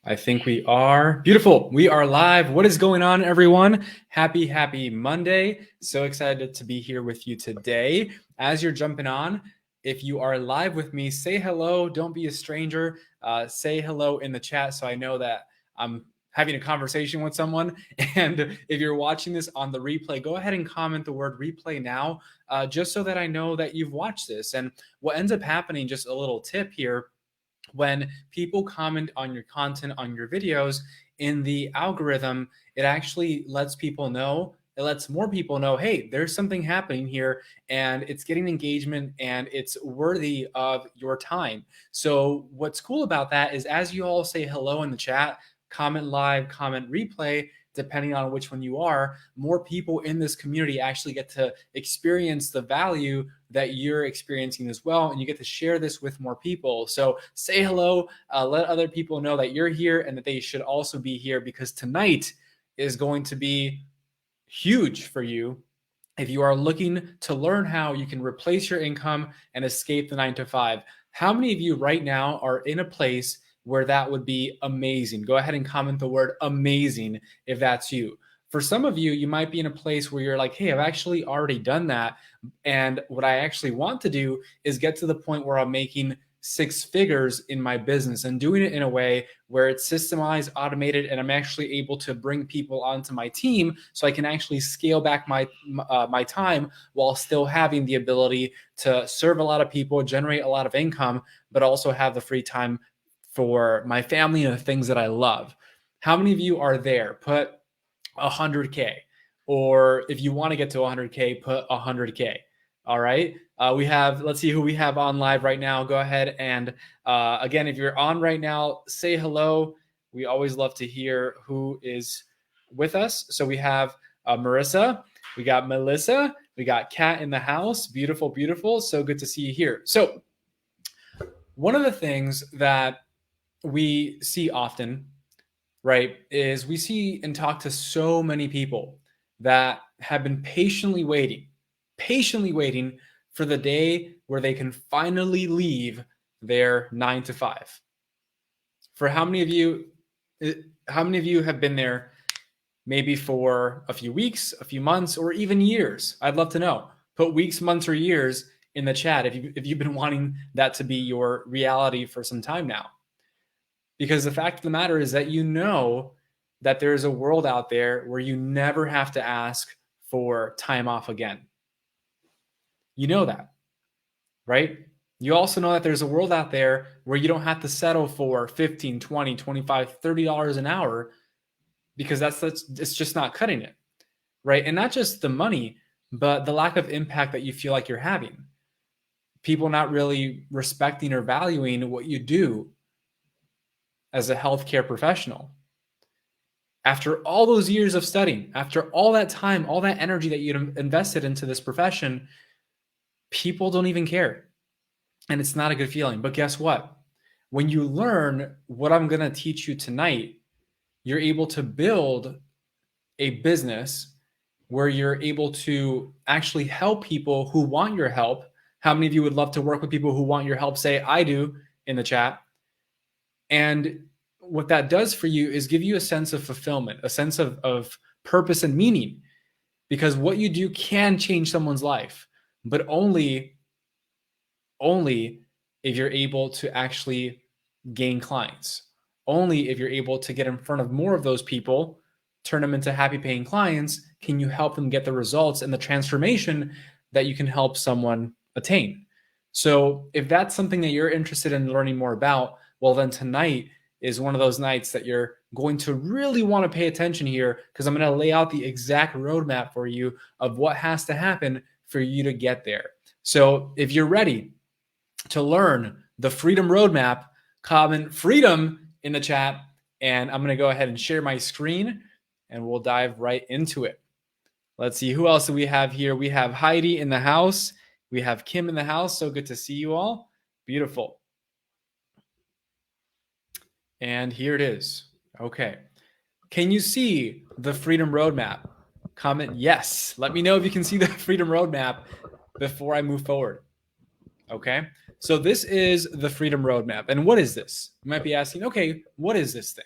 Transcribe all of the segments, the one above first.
I think we are. Beautiful. We are live. What is going on, everyone? Happy Monday. So excited to be here with you today. As you're jumping on, if you are live with me, say hello. Don't be a stranger. Say hello in the chat so I know that I'm having a conversation with someone. And if you're watching this on the replay, go ahead and comment the word replay now, just so that I know that you've watched this. And what ends up happening, just a little tip here, when people comment on your content, on your videos, in the algorithm, it actually lets people know, it lets more people know, hey, there's something happening here and it's getting engagement and it's worthy of your time. So what's cool about that is as you all say hello in the chat, comment live, comment replay, depending on which one you are, more people in this community actually get to experience the value that you're experiencing as well, and you get to share this with more people. So say hello, let other people know that you're here and that they should also be here, because tonight is going to be huge for you if you are looking to learn how you can replace your income and escape the 9 to 5. How many of you right now are in a place where that would be amazing? Go ahead and comment the word amazing if that's you. For some of you, you might be in a place where you're like, hey, I've actually already done that. And what I actually want to do is get to the point where I'm making 6 figures in my business and doing it in a way where it's systemized, automated, and I'm actually able to bring people onto my team so I can actually scale back my time while still having the ability to serve a lot of people, generate a lot of income, but also have the free time for my family and the things that I love. How many of you are there? Put 100K. Or if you want to get to 100K, put 100K. All right. Let's see who we have on live right now. Go ahead and again, if you're on right now, say hello. We always love to hear who is with us. So we have Marissa, we got Melissa, we got Kat in the house. Beautiful, beautiful. So good to see you here. So one of the things that we see often, right, is we see and talk to so many people that have been patiently waiting for the day where they can finally leave their 9 to 5. For how many of you have been there maybe for a few weeks, a few months, or even years? I'd love to know. Put weeks, months, or years in the chat if you've been wanting that to be your reality for some time now. Because the fact of the matter is that you know that there's a world out there where you never have to ask for time off again. You know that, right? You also know that there's a world out there where you don't have to settle for $15, $20, $25, $30 an hour, because it's just not cutting it, right? And not just the money, but the lack of impact that you feel like you're having. People not really respecting or valuing what you do as a healthcare professional. After all those years of studying, after all that time, all that energy that you invested into this profession, people don't even care. And it's not a good feeling. But guess what? When you learn what I'm going to teach you tonight, you're able to build a business where you're able to actually help people who want your help. How many of you would love to work with people who want your help? Say, I do, in the chat. And what that does for you is give you a sense of fulfillment, a sense of purpose and meaning, because what you do can change someone's life, but only if you're able to actually gain clients, only if you're able to get in front of more of those people, turn them into happy paying clients, can you help them get the results and the transformation that you can help someone attain. So if that's something that you're interested in learning more about, well, then tonight is one of those nights that you're going to really want to pay attention here, because I'm going to lay out the exact roadmap for you of what has to happen for you to get there. So if you're ready to learn the freedom roadmap, comment freedom in the chat, and I'm going to go ahead and share my screen and we'll dive right into it. Let's see, who else do we have here? We have Heidi in the house. We have Kim in the house. So good to see you all. Beautiful. And here it is. Okay. Can you see the freedom roadmap? Comment yes. Let me know if you can see the freedom roadmap before I move forward. Okay. So this is the Freedom Roadmap. And what is this? You might be asking, okay, what is this thing?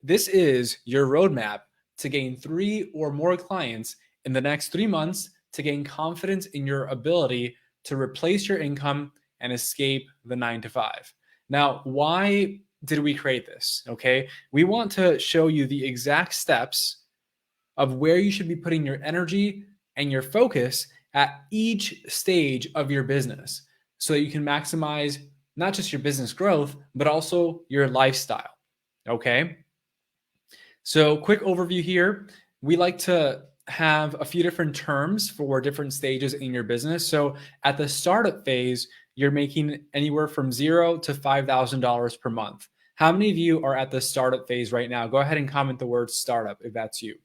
This is your roadmap to gain 3 or more clients in the next 3 months to gain confidence in your ability to replace your income and escape the 9 to 5. Now, why did we create this? Okay. We want to show you the exact steps of where you should be putting your energy and your focus at each stage of your business so that you can maximize not just your business growth, but also your lifestyle. Okay. So, quick overview here. We like to have a few different terms for different stages in your business. So, at the startup phase, you're making anywhere from $0 to $5,000 per month. How many of you are at the startup phase right now? Go ahead and comment the word startup if that's you.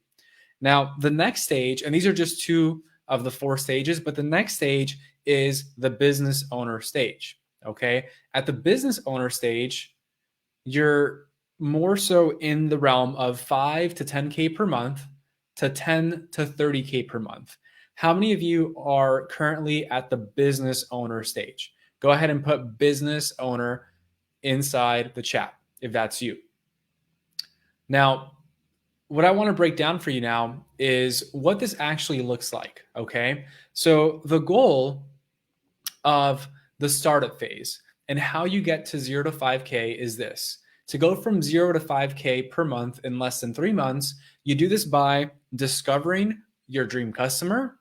Now, the next stage, and these are just 2 of the 4 stages, but the next stage is the business owner stage. Okay. At the business owner stage, you're more so in the realm of 5 to 10K per month to 10 to 30K per month. How many of you are currently at the business owner stage? Go ahead and put business owner inside the chat if that's you. Now, what I want to break down for you now is what this actually looks like. Okay. So, the goal of the startup phase and how you get to 0 to 5K is this. To go from 0 to 5K per month in less than 3 months, you do this by discovering your dream customer,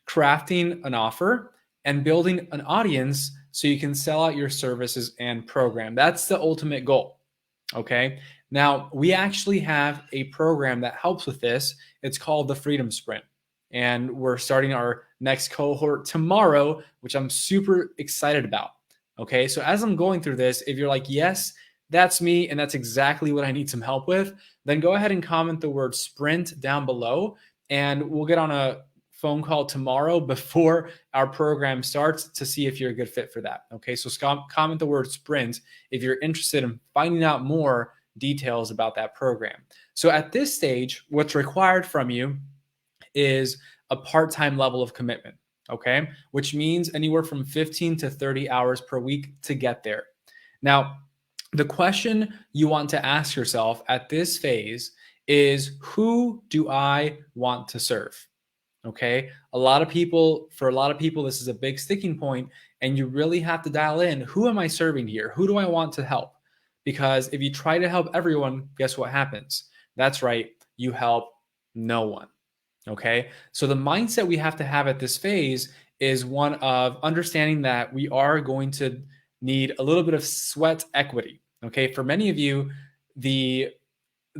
crafting an offer, and building an audience so you can sell out your services and program. That's the ultimate goal. Okay. Now, we actually have a program that helps with this. It's called the Freedom Sprint. And we're starting our next cohort tomorrow, which I'm super excited about. Okay. So, as I'm going through this, if you're like, yes, that's me, and that's exactly what I need some help with, then go ahead and comment the word sprint down below, and we'll get on a phone call tomorrow before our program starts to see if you're a good fit for that. Okay. So, comment the word sprint if you're interested in finding out more details about that program. So, at this stage, what's required from you is a part-time level of commitment, okay? Which means anywhere from 15 to 30 hours per week to get there. Now, the question you want to ask yourself at this phase is, who do I want to serve? Okay? For a lot of people, this is a big sticking point, and you really have to dial in, who am I serving here? Who do I want to help? Because if you try to help everyone, guess what happens? That's right, you help no one. Okay. So the mindset we have to have at this phase is one of understanding that we are going to need a little bit of sweat equity. Okay. For many of you, the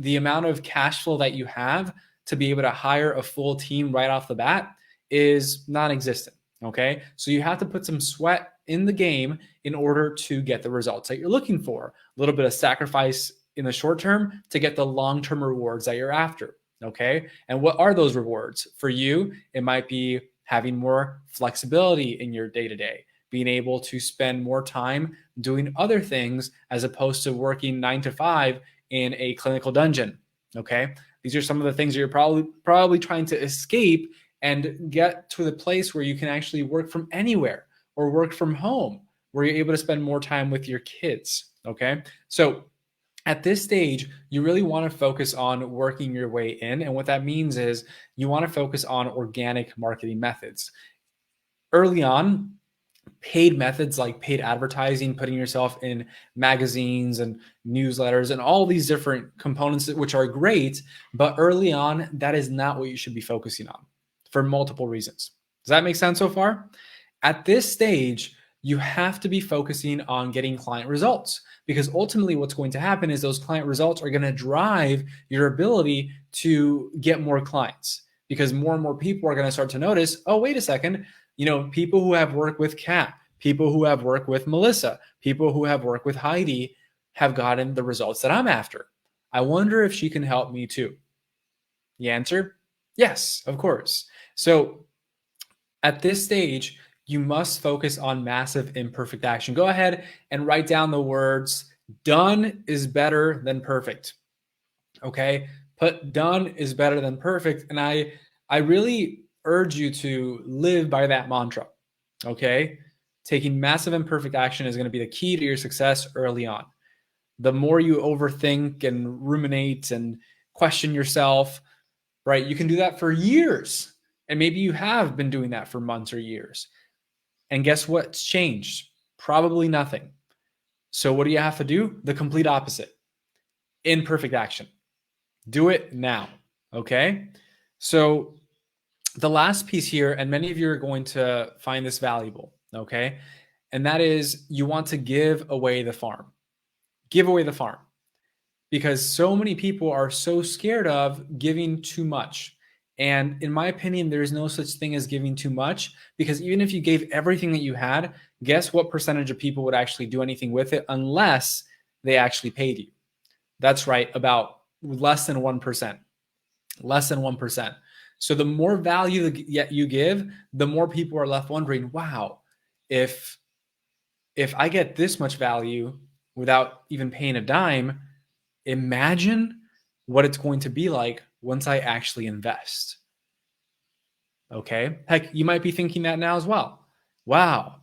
amount of cash flow that you have to be able to hire a full team right off the bat is non-existent. Okay. So you have to put some sweat in the game in order to get the results that you're looking for. A little bit of sacrifice in the short term to get the long-term rewards that you're after. Okay. And what are those rewards? For you, it might be having more flexibility in your day to day, being able to spend more time doing other things as opposed to working 9 to 5 in a clinical dungeon. Okay. These are some of the things that you're probably trying to escape and get to the place where you can actually work from anywhere or work from home, where you're able to spend more time with your kids. Okay. So, at this stage, you really want to focus on working your way in. And what that means is you want to focus on organic marketing methods. Early on, paid methods like paid advertising, putting yourself in magazines and newsletters and all these different components, which are great, but early on, that is not what you should be focusing on for multiple reasons. Does that make sense so far? At this stage, you have to be focusing on getting client results, because ultimately what's going to happen is those client results are going to drive your ability to get more clients, because more and more people are going to start to notice, oh, wait a second, people who have worked with Kat, people who have worked with Marissa, people who have worked with Heidi have gotten the results that I'm after. I wonder if she can help me too. The answer, yes, of course. So at this stage, you must focus on massive imperfect action. Go ahead and write down the words, done is better than perfect. Okay. Put done is better than perfect. And I really urge you to live by that mantra. Okay. Taking massive imperfect action is going to be the key to your success early on. The more you overthink and ruminate and question yourself, right? You can do that for years. And maybe you have been doing that for months or years. And guess what's changed? Probably nothing. So what do you have to do? The complete opposite. Imperfect action. Do it now. Okay? So the last piece here, and many of you are going to find this valuable, okay? And that is you want to give away the farm. Give away the farm. Because so many people are so scared of giving too much. And in my opinion, there is no such thing as giving too much, because even if you gave everything that you had, guess what percentage of people would actually do anything with it unless they actually paid you? That's right, about less than 1%. Less than 1%. So the more value that you give, the more people are left wondering, wow, if I get this much value without even paying a dime, imagine what it's going to be like once I actually invest. Okay. Heck, you might be thinking that now as well. Wow.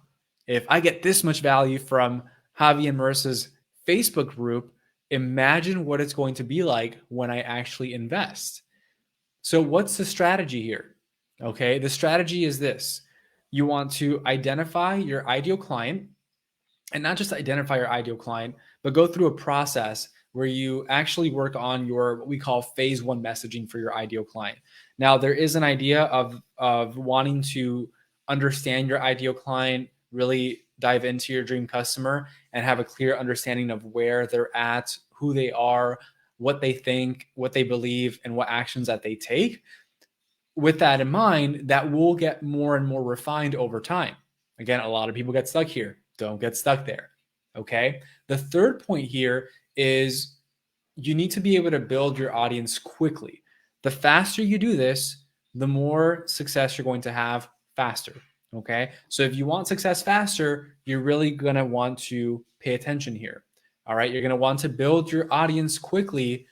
If I get this much value from Javier and Marissa's Facebook group, imagine what it's going to be like when I actually invest. So what's the strategy here? Okay. The strategy is this. You want to identify your ideal client, and not just identify your ideal client, but go through a process where you actually work on your, what we call phase one messaging for your ideal client. Now, there is an idea of wanting to understand your ideal client, really dive into your dream customer and have a clear understanding of where they're at, who they are, what they think, what they believe, and what actions that they take. With that in mind, that will get more and more refined over time. Again, a lot of people get stuck here. Don't get stuck there. Okay. The third point here is you need to be able to build your audience quickly. The faster you do this, the more success you're going to have faster. Okay. So if you want success faster, you're really going to want to pay attention here. All right. You're going to want to build your audience quickly,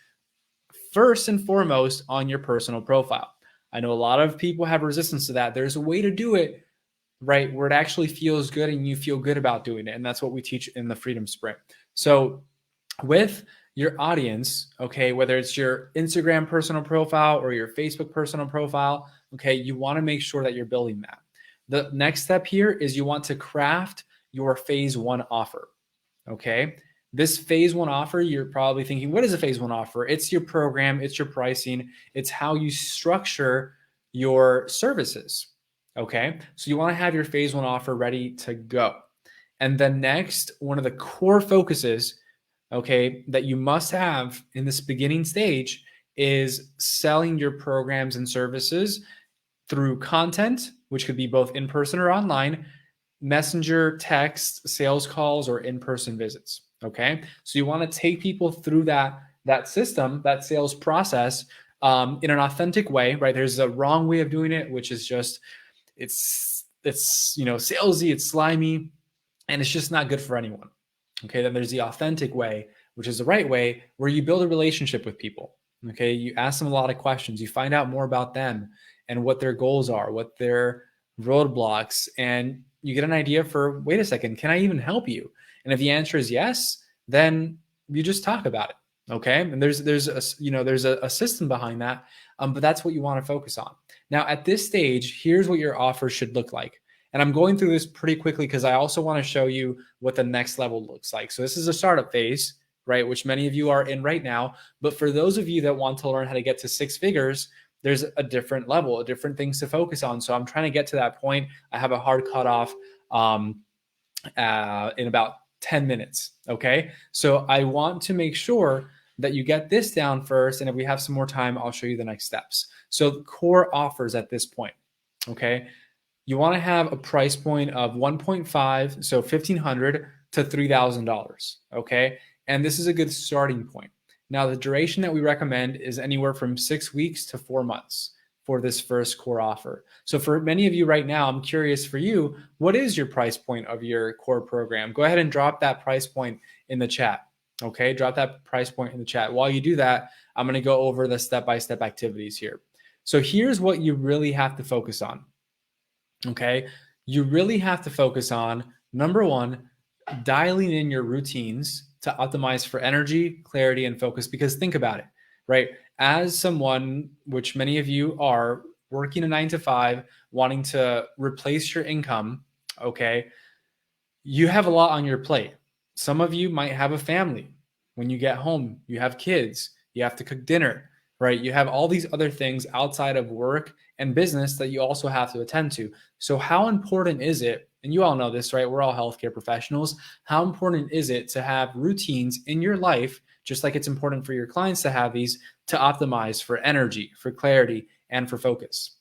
first and foremost on your personal profile. I know a lot of people have resistance to that. There's a way to do it, right, where it actually feels good and you feel good about doing it. And that's what we teach in the Freedom Sprint. So with your audience, okay, whether it's your Instagram personal profile or your Facebook personal profile, okay, you want to make sure that you're building that. The next step here is you want to craft your phase one offer, okay? This phase one offer, you're probably thinking, what is a phase one offer? It's your program, it's your pricing, it's how you structure your services. Okay. So you want to have your phase one offer ready to go. And then next, one of the core focuses, okay, that you must have in this beginning stage is selling your programs and services through content, which could be both in person or online, messenger, text, sales calls, or in-person visits. Okay. So you want to take people through that system, that sales process, in an authentic way, right? There's a wrong way of doing it, which is just, it's salesy, it's slimy, and it's just not good for anyone. Okay. Then there's the authentic way, which is the right way, where you build a relationship with people. Okay. You ask them a lot of questions, you find out more about them and what their goals are, what their roadblocks, and you get an idea for, wait a second, can I even help you? And if the answer is yes, then you just talk about it. Okay. And there's a system behind that. But that's what you want to focus on. Now, at this stage, here's what your offer should look like. And I'm going through this pretty quickly because I also want to show you what the next level looks like. So this is a startup phase, right? Which many of you are in right now. But for those of you that want to learn how to get to six figures, there's a different level, different things to focus on. So I'm trying to get to that point. I have a hard cutoff in about 10 minutes. Okay. So I want to make sure that you get this down first. And if we have some more time, I'll show you the next steps. So the core offers at this point. Okay. You want to have a price point of 1.5, so $1,500 to $3,000. Okay. And this is a good starting point. Now, the duration that we recommend is anywhere from 6 weeks to 4 months for this first core offer. So for many of you right now, I'm curious for you, what is your price point of your core program? Go ahead and drop that price point in the chat. Okay, drop that price point in the chat. While you do that, I'm going to go over the step-by-step activities here. So here's what you really have to focus on. Okay, you really have to focus on Number one, dialing in your routines to optimize for energy, clarity, and focus. Because think about it, right? As someone, which many of you are, working a 9 to 5, wanting to replace your income, okay, you have a lot on your plate. Some of you might have a family. When you get home, you have kids, you have to cook dinner, right? You have all these other things outside of work and business that you also have to attend to. So, how important is it? And you all know this, right? We're all healthcare professionals. How important is it to have routines in your life, just like it's important for your clients to have these, to optimize for energy, for clarity, and for focus?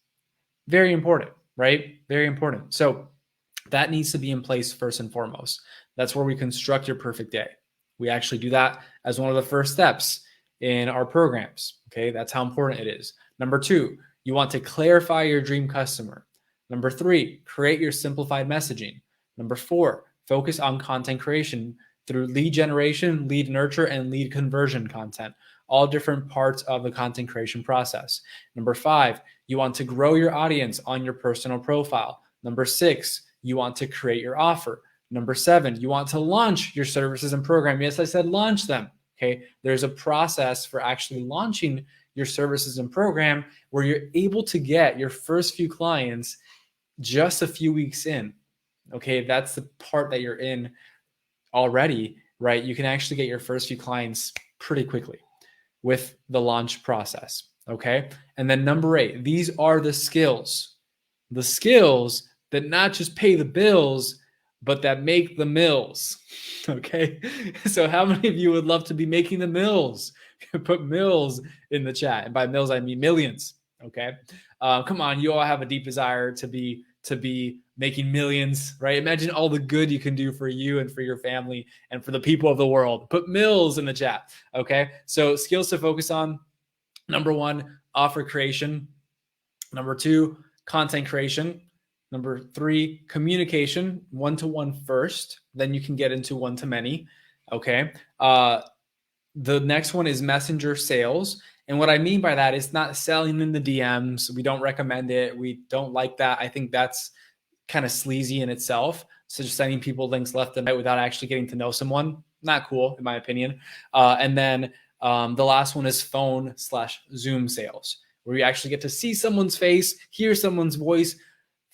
Very important, right? Very important. So, that needs to be in place first and foremost. That's where we construct your perfect day. We actually do that as one of the first steps in our programs. Okay, that's how important it is. Number two, you want to clarify your dream customer. Number three, create your simplified messaging. Number four, focus on content creation through lead generation, lead nurture, and lead conversion content, all different parts of the content creation process. Number five, you want to grow your audience on your personal profile. Number six, you want to create your offer. Number seven, you want to launch your services and program. Yes, I said launch them. Okay. There's a process for actually launching your services and program where you're able to get your first few clients just a few weeks in. Okay. That's the part that you're in already, right? You can actually get your first few clients pretty quickly with the launch process. Okay. And then number eight, these are the skills that not just pay the bills, but that make the mills. Okay. So how many of you would love to be making the mills? Put mills in the chat. And by mills, I mean millions. Okay. Come on. You all have a deep desire to be making millions, right? Imagine all the good you can do for you and for your family and for the people of the world. Put mills in the chat. Okay. So skills to focus on. Number one, offer creation. Number two, content creation. Number three, communication, one-to-one first, then you can get into one-to-many. Okay. The next one is messenger sales. And what I mean by that is not selling in the DMs. We don't recommend it. We don't like that. I think that's kind of sleazy in itself. So just sending people links left and right without actually getting to know someone, not cool in my opinion. And then the last one is phone/Zoom sales, where you actually get to see someone's face, hear someone's voice,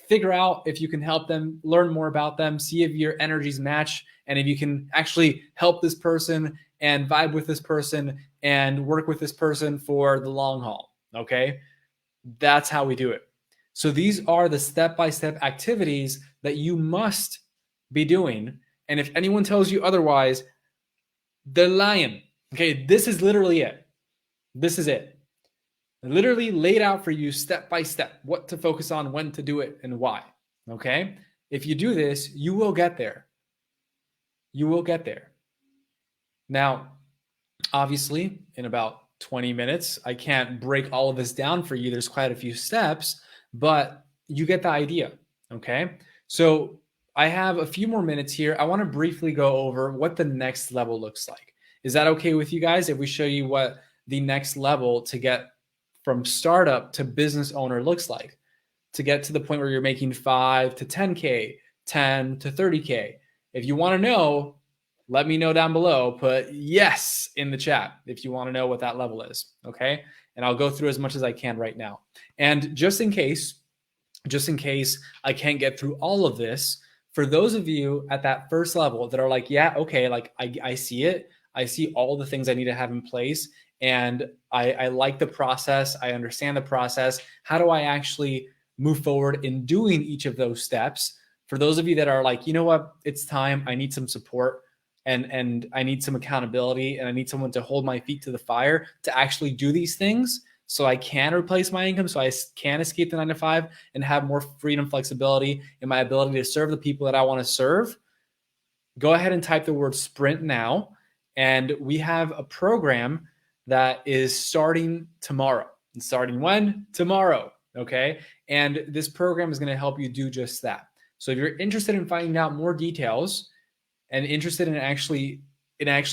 figure out if you can help them, learn more about them, see if your energies match, and if you can actually help this person and vibe with this person and work with this person for the long haul. Okay. That's how we do it. So these are the step-by-step activities that you must be doing. And if anyone tells you otherwise, they're lying. Okay. This is literally it. This is it. Literally laid out for you step by step, what to focus on, when to do it, and why. Okay. If you do this, you will get there. You will get there. Now, obviously, in about 20 minutes, I can't break all of this down for you. There's quite a few steps, but you get the idea. Okay. So I have a few more minutes here. I want to briefly go over what the next level looks like. Is that okay with you guys if we show you what the next level to get from startup to business owner looks like, to get to the point where you're making 5 to 10K, 10 to 30K? If you want to know, let me know down below. Put yes in the chat if you want to know what that level is. Okay. And I'll go through as much as I can right now. And just in case I can't get through all of this, for those of you at that first level that are like, yeah, okay, like I see it. I see all the things I need to have in place. And I like the process. I understand the process. How do I actually move forward in doing each of those steps? For those of you that are like, you know what, it's time. I need some support and I need some accountability and I need someone to hold my feet to the fire to actually do these things so I can replace my income, so I can escape the 9 to 5 and have more freedom, flexibility in my ability to serve the people that I want to serve. Go ahead and type the word sprint now. And we have a program that is starting tomorrow. And starting when? Tomorrow. Okay. And this program is going to help you do just that. So if you're interested in finding out more details and interested in actually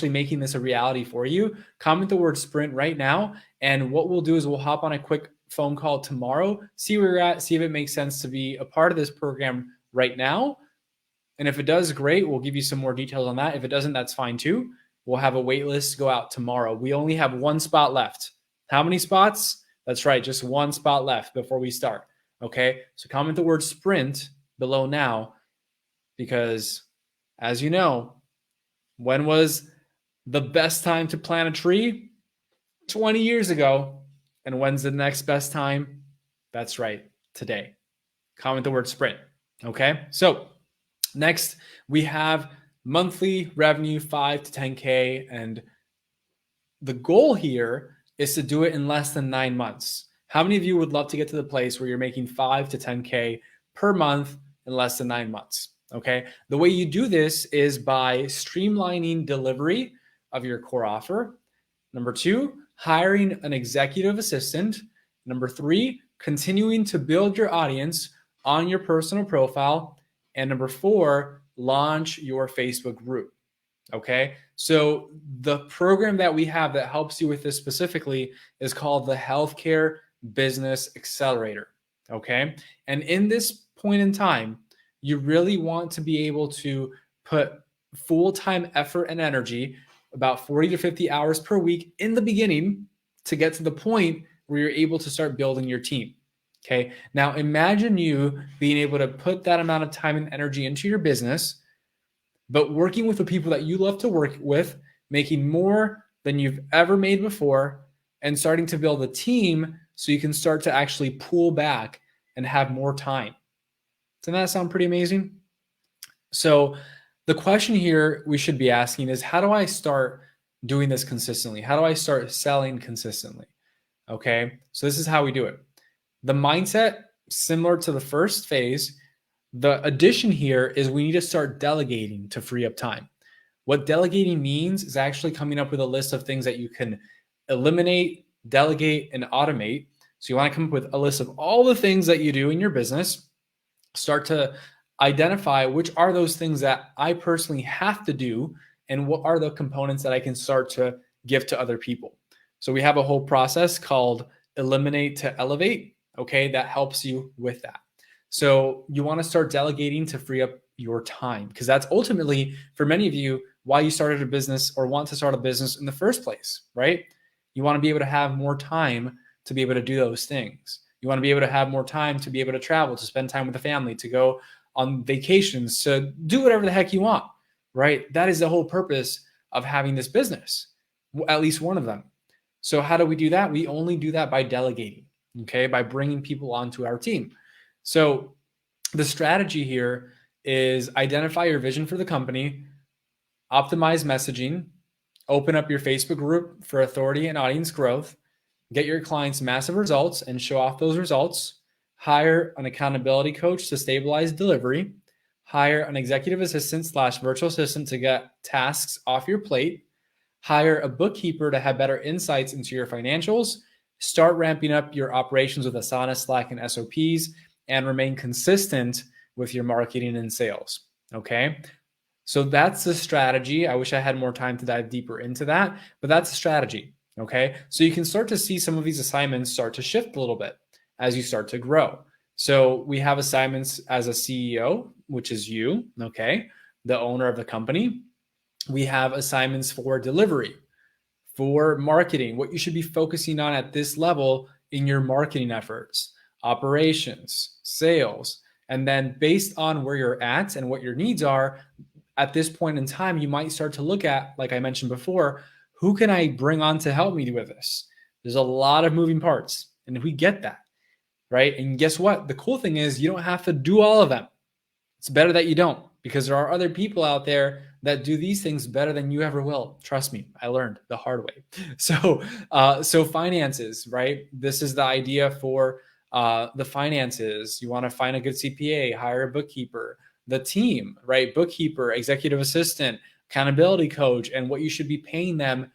making this a reality for you, comment the word sprint right now. And what we'll do is we'll hop on a quick phone call tomorrow, see where you're at, see if it makes sense to be a part of this program right now. And if it does, great. We'll give you some more details on that. If it doesn't, that's fine too. We'll have a wait list go out tomorrow. We only have one spot left. How many spots? That's right, just one spot left before we start. Okay, so comment the word sprint below now, because as you know, when was the best time to plant a tree? 20 years ago. And when's the next best time? That's right, today. Comment the word sprint. Okay, so next we have monthly revenue 5 to 10K, and the goal here is to do it in less than 9 months. How many of you would love to get to the place where you're making 5 to 10K per month in less than 9 months? Okay. The way you do this is by streamlining delivery of your core offer. Number 2, hiring an executive assistant. Number 3, continuing to build your audience on your personal profile. And number 4, launch your Facebook group. Okay. So the program that we have that helps you with this specifically is called the Healthcare Business Accelerator. Okay. And in this point in time, you really want to be able to put full-time effort and energy, about 40 to 50 hours per week in the beginning, to get to the point where you're able to start building your team. Okay. Now imagine you being able to put that amount of time and energy into your business, but working with the people that you love to work with, making more than you've ever made before, and starting to build a team so you can start to actually pull back and have more time. Doesn't that sound pretty amazing? So the question here we should be asking is, how do I start doing this consistently? How do I start selling consistently? Okay, so this is how we do it. The mindset, similar to the first phase. The addition here is we need to start delegating to free up time. What delegating means is actually coming up with a list of things that you can eliminate, delegate, and automate. So you want to come up with a list of all the things that you do in your business. Start to identify which are those things that I personally have to do, and what are the components that I can start to give to other people. So we have a whole process called eliminate to elevate. Okay, that helps you with that. So you want to start delegating to free up your time, because that's ultimately, for many of you, why you started a business or want to start a business in the first place, right? You want to be able to have more time to be able to do those things. You want to be able to have more time to be able to travel, to spend time with the family, to go on vacations, to do whatever the heck you want, right? That is the whole purpose of having this business, at least one of them. So how do we do that? We only do that by delegating, okay? By bringing people onto our team. So the strategy here is identify your vision for the company, optimize messaging, open up your Facebook group for authority and audience growth, get your clients massive results and show off those results, hire an accountability coach to stabilize delivery, hire an executive assistant / virtual assistant to get tasks off your plate, hire a bookkeeper to have better insights into your financials, start ramping up your operations with Asana, Slack, and SOPs, and remain consistent with your marketing and sales. Okay. So that's the strategy. I wish I had more time to dive deeper into that, but that's the strategy. Okay. So you can start to see some of these assignments start to shift a little bit as you start to grow. So we have assignments as a CEO, which is you. Okay. The owner of the company. We have assignments for delivery, for marketing, what you should be focusing on at this level in your marketing efforts, operations, sales. And then based on where you're at and what your needs are at this point in time, you might start to look at, like I mentioned before, who can I bring on to help me with this? There's a lot of moving parts, and we get that, right? And guess what? The cool thing is you don't have to do all of them. It's better that you don't, because there are other people out there that do these things better than you ever will. Trust me, I learned the hard way. So finances, right? This is the idea for the finances. You want to find a good CPA, hire a bookkeeper, the team, right? Bookkeeper, executive assistant, accountability coach, and what you should be paying them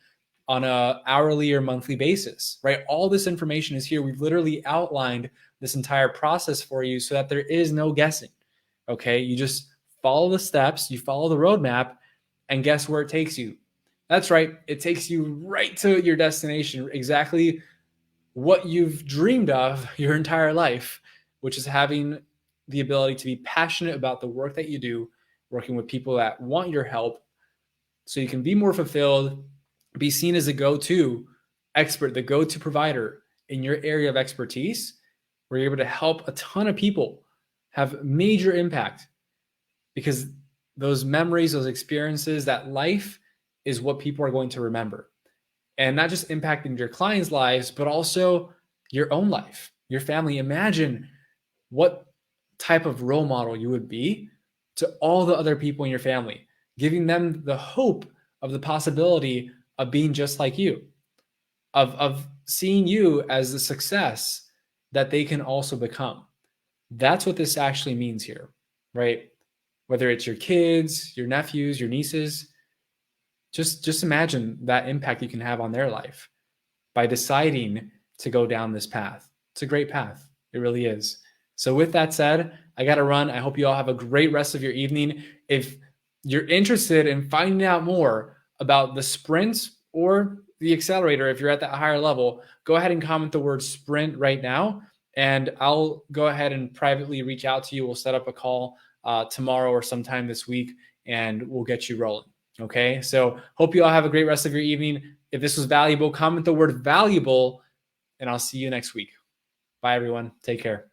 on a hourly or monthly basis, right? All this information is here. We've literally outlined this entire process for you so that there is no guessing. Okay. You just follow the steps, you follow the roadmap, and guess where it takes you? That's right. It takes you right to your destination, exactly what you've dreamed of your entire life, which is having the ability to be passionate about the work that you do working with people that want your help so you can be more fulfilled, be seen as a go-to expert, the go-to provider in your area of expertise, where you're able to help a ton of people have major impact, because those memories, those experiences, that life is what people are going to remember. And not just impacting your clients' lives, but also your own life, your family. Imagine what type of role model you would be to all the other people in your family, giving them the hope of the possibility of being just like you, of seeing you as the success that they can also become. That's what this actually means here, right? Whether it's your kids, your nephews, your nieces, just imagine that impact you can have on their life by deciding to go down this path. It's a great path. It really is. So with that said, I got to run. I hope you all have a great rest of your evening. If you're interested in finding out more about the sprint or the accelerator, if you're at that higher level, go ahead and comment the word sprint right now, and I'll go ahead and privately reach out to you. We'll set up a call tomorrow or sometime this week, and we'll get you rolling. Okay, so hope you all have a great rest of your evening. If this was valuable, comment the word valuable, and I'll see you next week. Bye, everyone. Take care.